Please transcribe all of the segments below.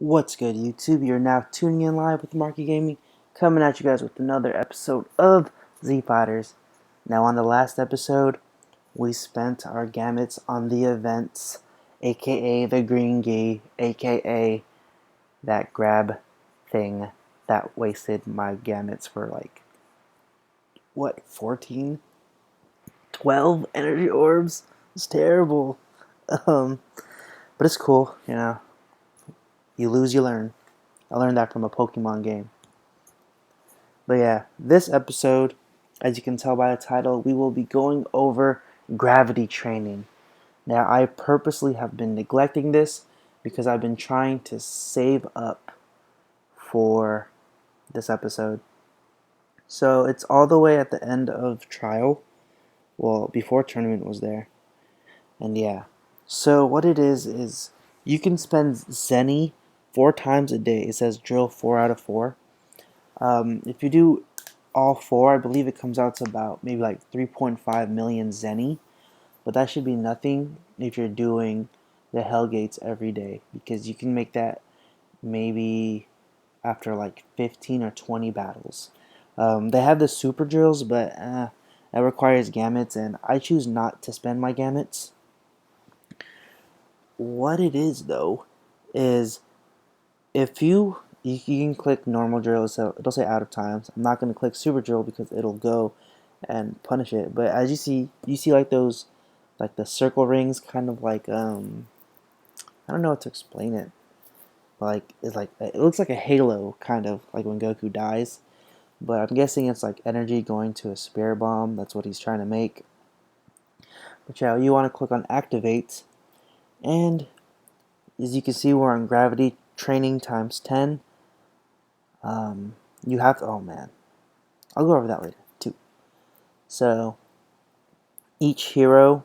What's good, YouTube? You're now tuning in live with Marky Gaming, coming at you guys with another episode of Z Fighters. Now, on the last episode, we spent our gamuts on the events, aka the green gi, aka that grab thing that wasted my gamuts for 14? 12 energy orbs? It's terrible. Um, but it's cool. You lose, you learn. I learned that from a Pokemon game. But yeah, this episode, as you can tell by the title, we will be going over gravity training. Now, I purposely have been neglecting this because I've been trying to save up for this episode. So it's all the way at the end of trial. Well, before tournament was there. And yeah. So what it is you can spend Zenny 4 times a day. It says drill 4 out of 4. If you do all 4, I believe it comes out to about maybe like 3.5 million Zenny, but that should be nothing if you're doing the Hellgates every day, because you can make that maybe after like 15 or 20 battles. They have the super drills, but that requires gamuts, and I choose not to spend my gamuts. What it is though is if you can click normal drill, so it'll say out of times. I'm not going to click super drill because it'll go and punish it. But as you see like those, like the circle rings, kind of like I don't know how to explain it. Like it looks like a halo, kind of like when Goku dies. But I'm guessing it's like energy going to a spirit bomb. That's what he's trying to make. But yeah, you want to click on activate, and as you can see, we're on gravity training times 10. You have to. Oh man, I'll go over that later too. So each hero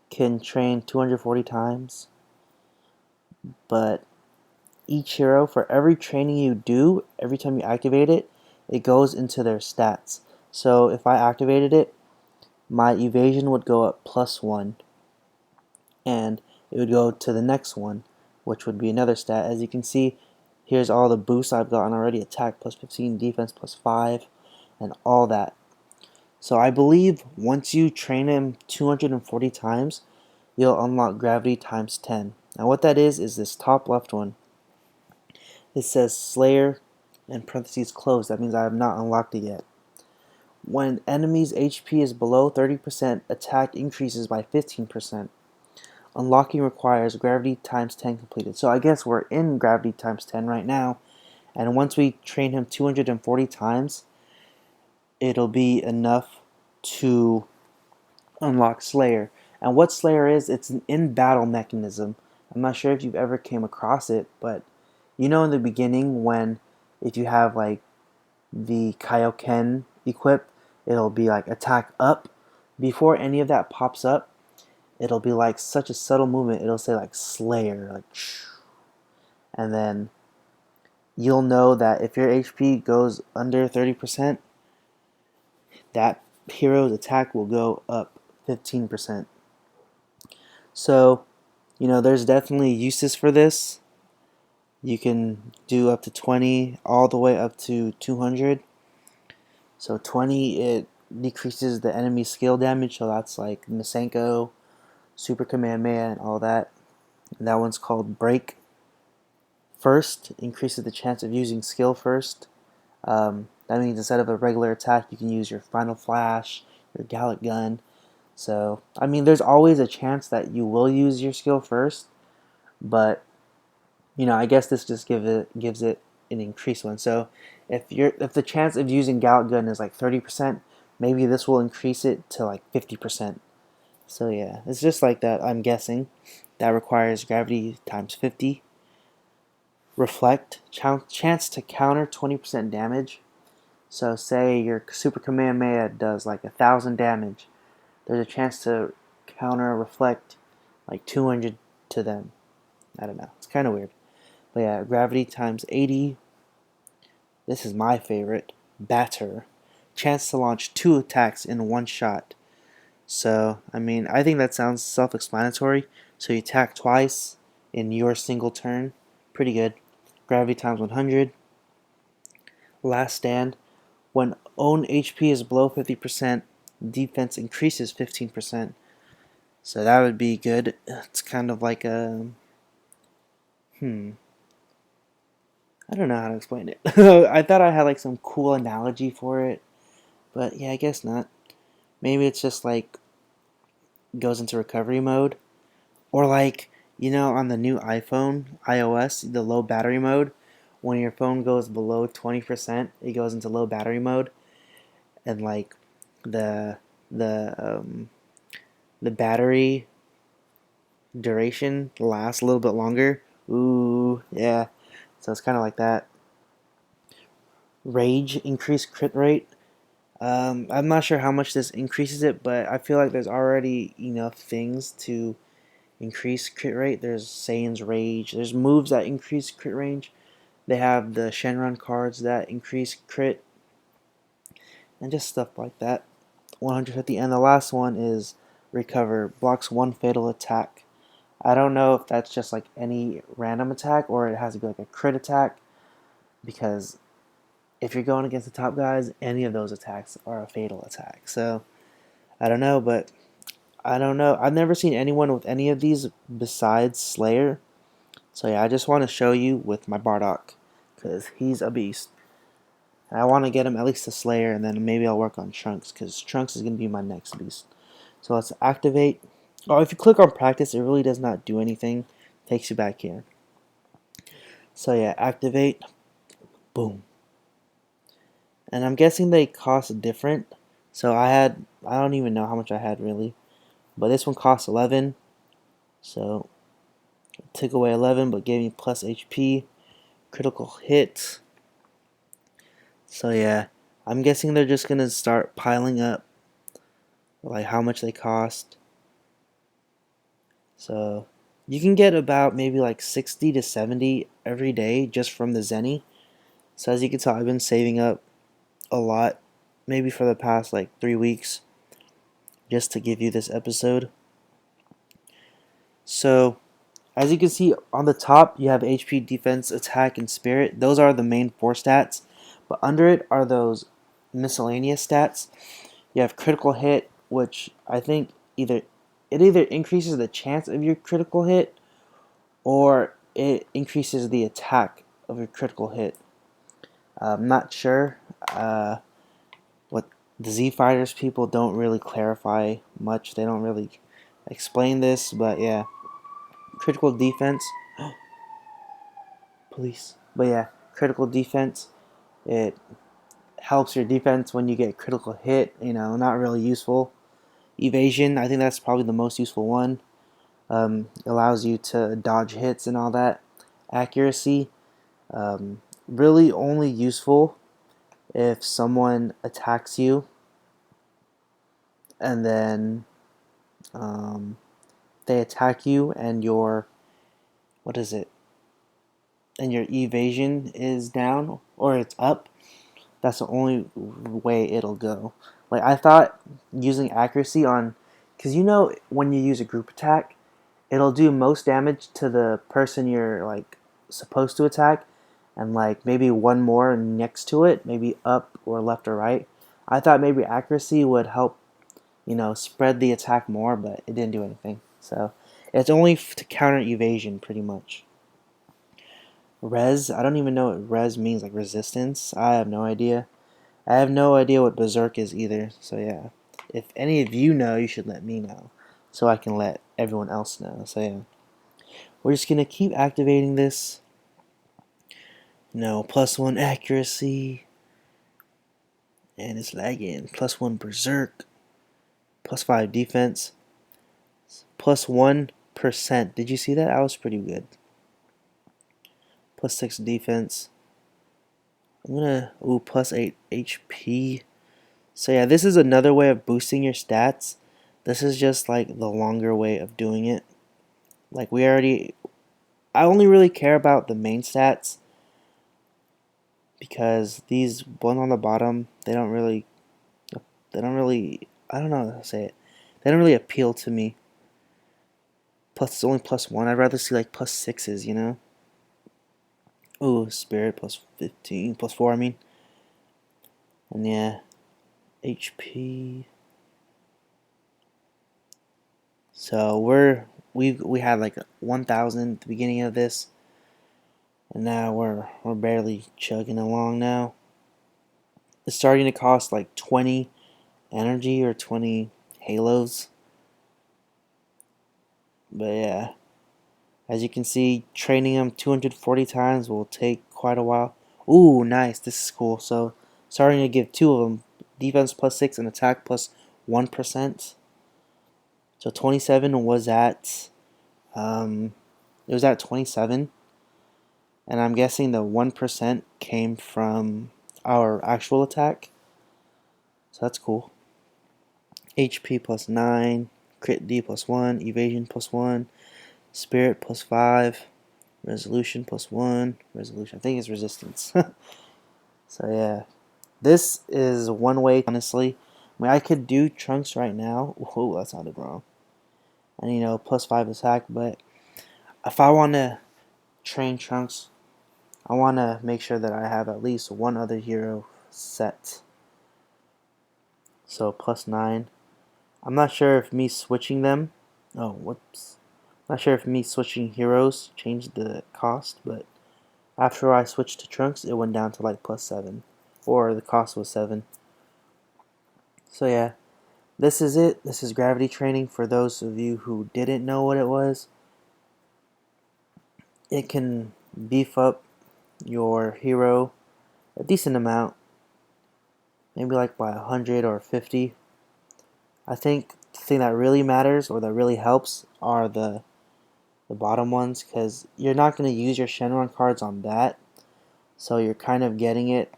can train 240 times, but each hero, for every training you do, every time you activate it, it goes into their stats. So if I activated it, my evasion would go up +1, and it would go to the next one, which would be another stat. As you can see, here's all the boosts I've gotten already: attack +15, defense +5, and all that. So I believe once you train him 240 times, you'll unlock gravity times 10. Now what that is this top left one. It says Slayer in parentheses closed. That means I have not unlocked it yet. When enemy's HP is below 30%, attack increases by 15%. Unlocking requires gravity times 10 completed. So I guess we're in gravity times 10 right now. And once we train him 240 times, it'll be enough to unlock Slayer. And what Slayer is, it's an in-battle mechanism. I'm not sure if you've ever came across it, but you know in the beginning when if you have like the Kaioken equipped, it'll be like attack up. Before any of that pops up, it'll be like such a subtle movement. It'll say like Slayer, like, and then you'll know that if your HP goes under 30%, that hero's attack will go up 15%. So, there's definitely uses for this. You can do up to 20, all the way up to 200. So 20, it decreases the enemy skill damage, so that's like Masenko, Super Kamehameha, and all that. And that one's called Break. First, increases the chance of using skill first. That means instead of a regular attack, you can use your Final Flash, your Gallic Gun. So, there's always a chance that you will use your skill first, but I guess this just gives it an increased one. So if the chance of using Gallic Gun is like 30%, maybe this will increase it to like 50%. So yeah, it's just like that. I'm guessing that requires gravity times 50. Reflect, chance to counter 20% damage. So say your Super Kamehameha does like 1,000 damage. There's a chance to counter reflect like 200 to them. I don't know. It's kind of weird. But yeah, gravity times 80. This is my favorite. Batter. Chance to launch 2 attacks in one shot. So, I think that sounds self-explanatory. So you attack twice in your single turn. Pretty good. gravity times 100. Last stand. When own HP is below 50%, defense increases 15%. So that would be good. It's kind of like a... I don't know how to explain it. I thought I had like some cool analogy for it, but yeah, I guess not. Maybe it's just like goes into recovery mode, or like on the new iPhone, iOS, the low battery mode. When your phone goes below 20%, it goes into low battery mode, and like the the um, the battery duration lasts a little bit longer. Ooh, yeah. So it's kind of like that. Rage, increased crit rate. I'm not sure how much this increases it, but I feel like there's already enough things to increase crit rate. There's Saiyan's Rage. There's moves that increase crit range. They have the Shenron cards that increase crit, and just stuff like that. 150, and the last one is Recover. Blocks one fatal attack. I don't know if that's just like any random attack or it has to be like a crit attack, because if you're going against the top guys, any of those attacks are a fatal attack. So I don't know, but I don't know. I've never seen anyone with any of these besides Slayer. So yeah, I just want to show you with my Bardock, because he's a beast. And I want to get him at least to Slayer, and then maybe I'll work on Trunks, because Trunks is going to be my next beast. So let's activate. Oh, if you click on practice, it really does not do anything. Takes you back here. So yeah, activate. Boom. And I'm guessing they cost different. So I don't even know how much I had really. But this one costs 11. So it took away 11 but gave me plus HP. Critical hit. So yeah, I'm guessing they're just going to start piling up like how much they cost. So you can get about maybe like 60 to 70 every day just from the Zenny. So as you can tell, I've been saving up a lot, maybe for the past like 3 weeks, just to give you this episode. So as you can see on the top, you have HP, defense, attack, and spirit. Those are the main 4 stats. But under it are those miscellaneous stats. You have critical hit, which I think either increases the chance of your critical hit, or it increases the attack of your critical hit. I'm not sure. What the Z Fighters people don't really clarify much. They don't really explain this, but yeah. Critical defense. Police. But yeah, critical defense. It helps your defense when you get critical hit. Not really useful. Evasion. I think that's probably the most useful one. Allows you to dodge hits and all that. Accuracy. Really only useful if someone attacks you and then they attack you and your and your evasion is down or it's up. That's the only way it'll go. Like I thought using accuracy on, because when you use a group attack, it'll do most damage to the person you're like supposed to attack, and like maybe one more next to it, maybe up or left or right. I thought maybe accuracy would help, spread the attack more, but it didn't do anything. So it's only to counter evasion, pretty much. Res, I don't even know what res means, like resistance. I have no idea. I have no idea what berserk is either. So yeah, if any of you know, you should let me know, so I can let everyone else know. So yeah, we're just gonna keep activating this. +1 accuracy, and it's lagging. +1 berserk, +5 defense, +1%. Did you see that? That was pretty good. +6 defense. I'm gonna +8 HP. So yeah, this is another way of boosting your stats. This is just like the longer way of doing it. Like I only really care about the main stats, because these ones on the bottom, they don't really, I don't know how to say it. They don't really appeal to me. Plus, it's only +1. I'd rather see like +6s, Ooh, Spirit plus 15, plus 4, I mean. And yeah, HP. So we had like 1,000 at the beginning of this, and now we're barely chugging along now. It's starting to cost like 20 energy or 20 halos. But yeah, as you can see, training them 240 times will take quite a while. Ooh, nice. This is cool. So starting to give two of them, defense plus 6 and attack plus 1%. So 27 was at it was at 27, and I'm guessing the 1% came from our actual attack. So that's cool. HP plus 9, crit D plus 1, evasion plus 1, spirit plus 5, resolution plus 1, resolution, I think it's resistance. So yeah, this is one way, honestly. I mean, I could do Trunks right now. Whoa, that sounded wrong. And plus 5 attack, but if I want to train Trunks, I want to make sure that I have at least one other hero set. So plus 9. I'm not sure if me switching them. Oh, whoops. Not sure if me switching heroes changed the cost, but after I switched to Trunks, it went down to like plus 7. Or the cost was 7. So yeah, this is it. This is gravity training for those of you who didn't know what it was. It can beef up your hero a decent amount, maybe like by 100 or 50. I think the thing that really matters or that really helps are the bottom ones, because you're not going to use your Shenron cards on that, so you're kind of getting it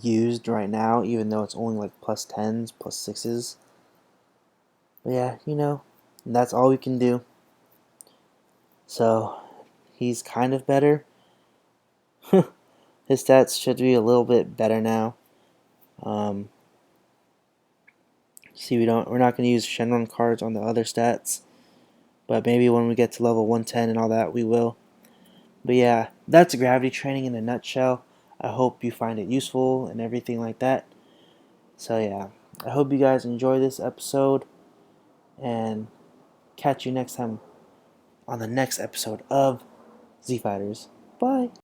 used right now, even though it's only like plus 10s, plus 6s. But yeah, that's all we can do. So he's kind of better. His stats should be a little bit better now. See, we're not going to use Shenron cards on the other stats, but maybe when we get to level 110 and all that, we will. But yeah, that's gravity training in a nutshell. I hope you find it useful and everything like that. So yeah, I hope you guys enjoy this episode, and catch you next time on the next episode of Z Fighters. Bye.